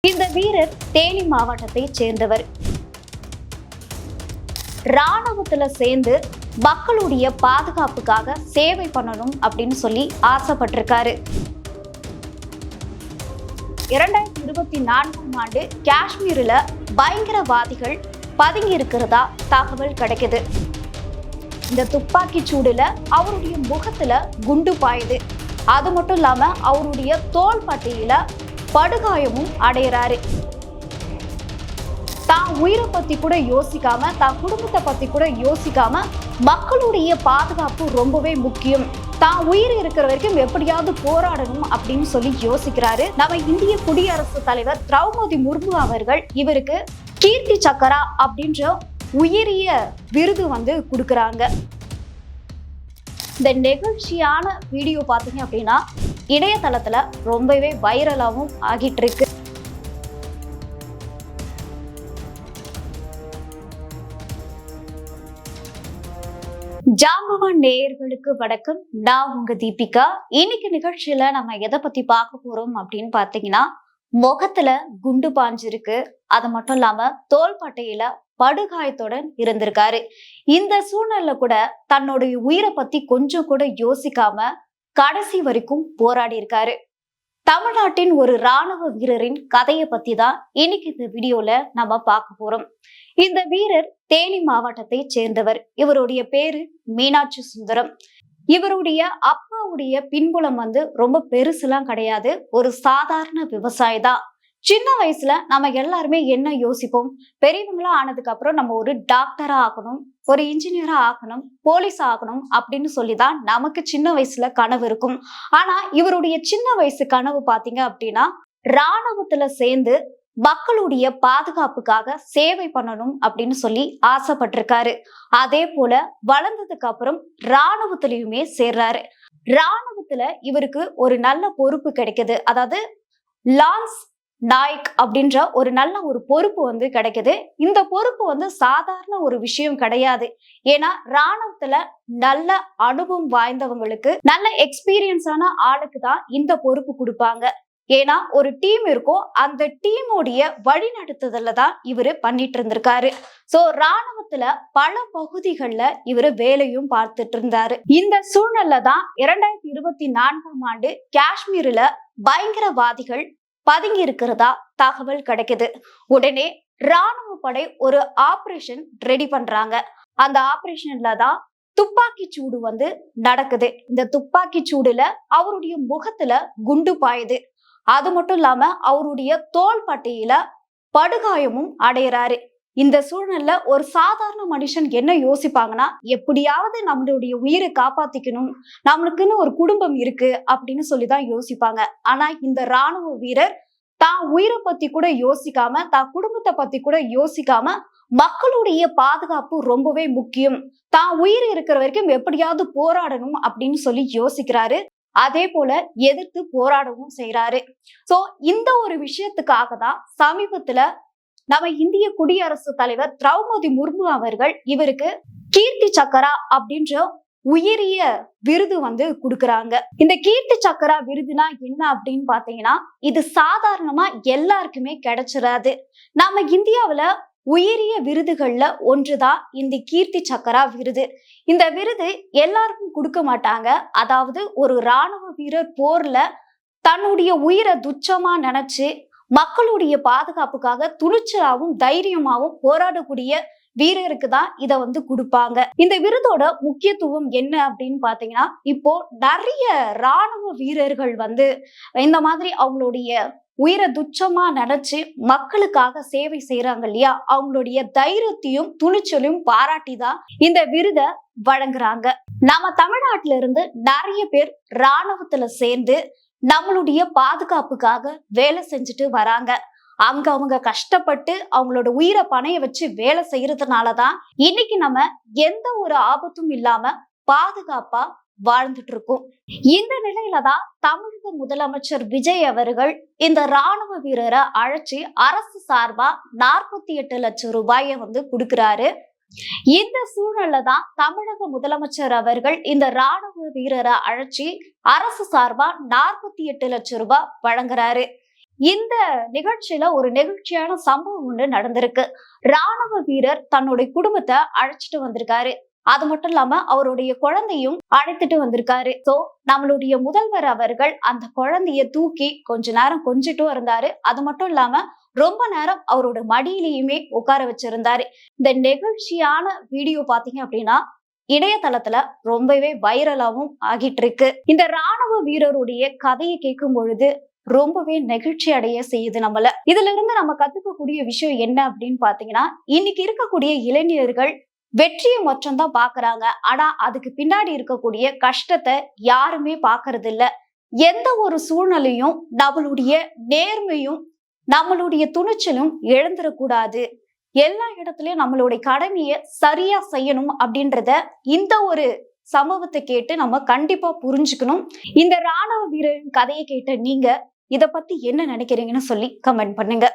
இந்த வீரர் தேனி மாவட்டத்தை சேர்ந்தவர். ராணுவத்துல சேர்ந்து மக்களுடைய பாதுகாப்புக்காக சேவை பண்ணணும் அப்படின்னு சொல்லி ஆசைப்பட்டிருக்காரு. 2024ஆம் ஆண்டு காஷ்மீர்ல பயங்கரவாதிகள் பதுங்கி இருக்கிறதா தகவல் கிடைக்குது. இந்த துப்பாக்கி சூடுல அவருடைய முகத்துல குண்டு பாயுது. அது மட்டும் இல்லாம அவருடைய தோள் பட்டையில படுகாயமும் அடைகிறாரு. தான் உயிரை பத்தி கூட யோசிக்காம, தான் குடும்பத்தை பத்தி கூட யோசிக்காம மக்களுடைய பாதுகாப்பு ரொம்பவே முக்கியம், தான் உயிர் இருக்கிற வரைக்கும் எப்படியாவது போராடணும் அப்படின்னு சொல்லி யோசிக்கிறாரு. நம்ம இந்திய குடியரசுத் தலைவர் திரௌபதி முர்மு அவர்கள் இவருக்கு கீர்த்தி சக்கரா அப்படின்ற உயரிய விருது கொடுக்கறாங்க. இந்த நெகிழ்ச்சியான வீடியோ பார்த்தீங்க அப்படின்னா இணையதளத்துல ரொம்பவே வைரலாகவும் ஆகிட்டு இருக்கு. ஜாம்பவான் நேயர்களுக்கு வணக்கம். நான் உங்க தீபிகா. இன்னைக்கு நிகழ்ச்சியில நம்ம எதை பத்தி பார்க்க போறோம் அப்படின்னு பாத்தீங்கன்னா, முகத்துல குண்டு பாஞ்சிருக்கு, அது மட்டும் இல்லாம தோள்பட்டையில படுகாயத்துடன் இருந்திருக்காரு. இந்த சூழ்நிலை கூட தன்னுடைய உயிரை பத்தி கொஞ்சம் கூட யோசிக்காம கடைசி வரைக்கும் போராடி இருக்காரு. தமிழ்நாட்டின் ஒரு ராணுவ வீரரின் கதையை பத்தி தான் இன்னைக்கு இந்த வீடியோல நம்ம பார்க்க போறோம். இந்த வீரர் தேனி மாவட்டத்தை சேர்ந்தவர். இவருடைய பேரு மீனாட்சி சுந்தரம். இவருடைய அப்பாவுடைய பின்புலம் ரொம்ப பெருசுலாம் கிடையாது, ஒரு சாதாரண விவசாயி தான். சின்ன வயசுல நம்ம எல்லாருமே என்ன யோசிப்போம், பெரியவங்களா ஆனதுக்கு அப்புறம் நம்ம ஒரு டாக்டரா ஆகணும், ஒரு இன்ஜினியரா ஆகணும், போலீஸ் ஆகணும் அப்படின்னு சொல்லிதான் நமக்கு சின்ன வயசுல கனவு இருக்கும். ஆனா இவருடைய சின்ன வயசு கனவு பாத்தீங்க அப்படின்னா, ராணுவத்துல சேர்ந்து மக்களுடைய பாதுகாப்புக்காக சேவை பண்ணணும் அப்படின்னு சொல்லி ஆசைப்பட்டிருக்காரு. அதே போல வளர்ந்ததுக்கு அப்புறம் ராணுவத்திலயுமே சேர்றாரு. ராணுவத்துல இவருக்கு ஒரு நல்ல பொறுப்பு கிடைக்குது. அதாவது லான்ஸ் நாயக் அப்படின்ற ஒரு நல்ல ஒரு பொறுப்பு கிடைக்குது. இந்த பொறுப்பு சாதாரண ஒரு விஷயம் கிடையாது. ஏன்னா ராணுவத்துல நல்ல அனுபவம் வாய்ந்தவங்களுக்கு, நல்ல எக்ஸ்பீரியன்ஸான ஆளுக்கு தான் இந்த பொறுப்பு கொடுப்பாங்க. ஏன்னா ஒரு டீம் இருக்கும், அந்த டீமோடைய வழி நடத்துதல்ல தான் இவரு பண்ணிட்டு இருந்திருக்காரு. சோ ராணுவத்துல பல பகுதிகள்ல இவரு வேலையும் பார்த்துட்டு இருந்தாரு. இந்த சூழ்நிலை தான் 2024ஆம் ஆண்டு காஷ்மீர்ல பயங்கரவாதிகள் பதுங்கி இருக்கிறதா தகவல் கிடைக்குது. உடனே ராணுவ படை ஒரு ஆபரேஷன் ரெடி பண்றாங்க. அந்த ஆபரேஷன்ல தான் துப்பாக்கி சூடு நடக்குது. இந்த துப்பாக்கி சூடுல அவருடைய முகத்துல குண்டு பாயுது. அது மட்டும் இல்லாம அவருடைய தோள் பட்டையில படுகாயமும் அடைகிறாரு. இந்த சூழ்நிலை ஒரு சாதாரண மனுஷன் என்ன யோசிப்பாங்கன்னா, எப்படியாவது நம்மளுடைய உயிரை காப்பாத்திக்கணும், நம்மளுக்குன்னு ஒரு குடும்பம் இருக்கு அப்படின்னு சொல்லிதான் யோசிப்பாங்க. ஆனா இந்த ராணுவ வீரர் தான் உயிரை பத்தி கூட யோசிக்காம, தான் குடும்பத்தை பத்தி கூட யோசிக்காம மக்களுடைய பாதுகாப்பு ரொம்பவே முக்கியம், தான் உயிர் இருக்கிற வரைக்கும் எப்படியாவது போராடணும் அப்படின்னு சொல்லி யோசிக்கிறாரு. அதே போல எதிர்த்து போராடவும் செய்யறாரு. சோ இந்த ஒரு விஷயத்துக்காக தான் சமீபத்துல நம்ம இந்திய குடியரசுத் தலைவர் திரௌபதி முர்மு அவர்கள் இவருக்கு கீர்த்தி சக்கரா அப்படின்ற உயரிய விருது கொடுக்கறாங்க. இந்த கீர்த்தி சக்கரா விருதுனா என்ன அப்படின்னு பாத்தீங்கன்னா, இது சாதாரணமா எல்லாருக்குமே கிடைச்சிடாது. நம்ம இந்தியாவுல உயரிய விருதுகள்ல ஒன்றுதான் இந்த கீர்த்தி சக்கரா விருது. இந்த விருது எல்லாருக்கும் கொடுக்க மாட்டாங்க. அதாவது ஒரு ராணுவ வீரர் போர்ல தன்னுடைய உயிரை துச்சமா நினைச்சு மக்களுடைய பாதுகாப்புக்காக துணிச்சலாவும் தைரியமாவும் போராடக்கூடிய வீரருக்கு தான் இதை கொடுப்பாங்க. இந்த விருதோட முக்கியத்துவம் என்ன அப்படின்னு பாத்தீங்கன்னா, இப்போ நிறைய ராணுவ வீரர்கள் இந்த மாதிரி அவங்களுடைய உயிரை துச்சமா நினைச்சு மக்களுக்காக சேவை செய்யறாங்க இல்லையா, அவங்களுடைய தைரியத்தையும் துணிச்சலையும் பாராட்டி தான் இந்த விருதை வழங்குறாங்க. நம்ம தமிழ்நாட்டில இருந்து நிறைய பேர் ராணுவத்துல சேர்ந்து நம்மளுடைய பாதுகாப்புக்காக வேலை செஞ்சுட்டு வராங்க. அங்க அவங்க கஷ்டப்பட்டு அவங்களோட உயிரை பணைய வச்சு வேலை செய்யறதுனாலதான் இன்னைக்கு நம்ம எந்த ஒரு ஆபத்தும் இல்லாம பாதுகாப்பா வாழ்ந்துட்டு இருக்கோம். இந்த நிலையில தான் தமிழக முதலமைச்சர் விஜய் அவர்கள் இந்த ராணுவ வீரரை அழைச்சி அரசு சார்பா 48 லட்சம் ரூபாயை கொடுக்கிறாரு. இந்த சூழல்ல தான் தமிழக முதலமைச்சர் அவர்கள் இந்த ராணுவ வீரரை அழைச்சி அரசு சார்பா 48 லட்சம் ரூபாய் வழங்குறாரு. இந்த நிகழ்ச்சியில ஒரு நெகிழ்ச்சியான சம்பவம் ஒண்ணு நடந்திருக்கு. ராணுவ வீரர் தன்னுடைய குடும்பத்தை அழைச்சிட்டு வந்திருக்காரு. அது மட்டும் இல்லாம அவருடைய குழந்தையும் அழைத்துட்டு வந்திருக்காரு. சோ நம்மளுடைய முதல்வர் அவர்கள் அந்த குழந்தைய தூக்கி கொஞ்ச நேரம் கொஞ்சிட்டும் இருந்தாரு. அது மட்டும் இல்லாம ரொம்ப நேரம் அவரோட மடியிலையுமே உட்கார வச்சிருந்தாரு. இந்த நெகிழ்ச்சியான வீடியோ பாத்தீங்க அப்படின்னா இணையதளத்துல ரொம்பவே வைரலாவும் ஆகிட்டு இருக்கு. இந்த ராணுவ வீரருடைய கதையை கேட்கும் பொழுது ரொம்பவே நெகிழ்ச்சி அடைய செய்யுது நம்மள. இதுல இருந்து நம்ம கத்துக்கக்கூடிய விஷயம் என்ன அப்படின்னு பாத்தீங்கன்னா, இன்னைக்கு இருக்கக்கூடிய இளைஞர்கள் வெற்றியை மட்டும் தான் பாக்குறாங்க. ஆனா அதுக்கு பின்னாடி இருக்கக்கூடிய கஷ்டத்தை யாருமே பாக்குறது இல்ல. எந்த ஒரு சூழ்நிலையும் நம்மளுடைய நேர்மையும் நம்மளுடைய துணிச்சலும் இழந்துடக்கூடாது. எல்லா இடத்துலயும் நம்மளுடைய கடமையை சரியா செய்யணும் அப்படின்றத இந்த ஒரு சம்பவத்தை கேட்டு நம்ம கண்டிப்பா புரிஞ்சுக்கணும். இந்த ராணுவ வீரரின் கதையை கேட்ட நீங்க இத பத்தி என்ன நினைக்கிறீங்கன்னு சொல்லி கமெண்ட் பண்ணுங்க.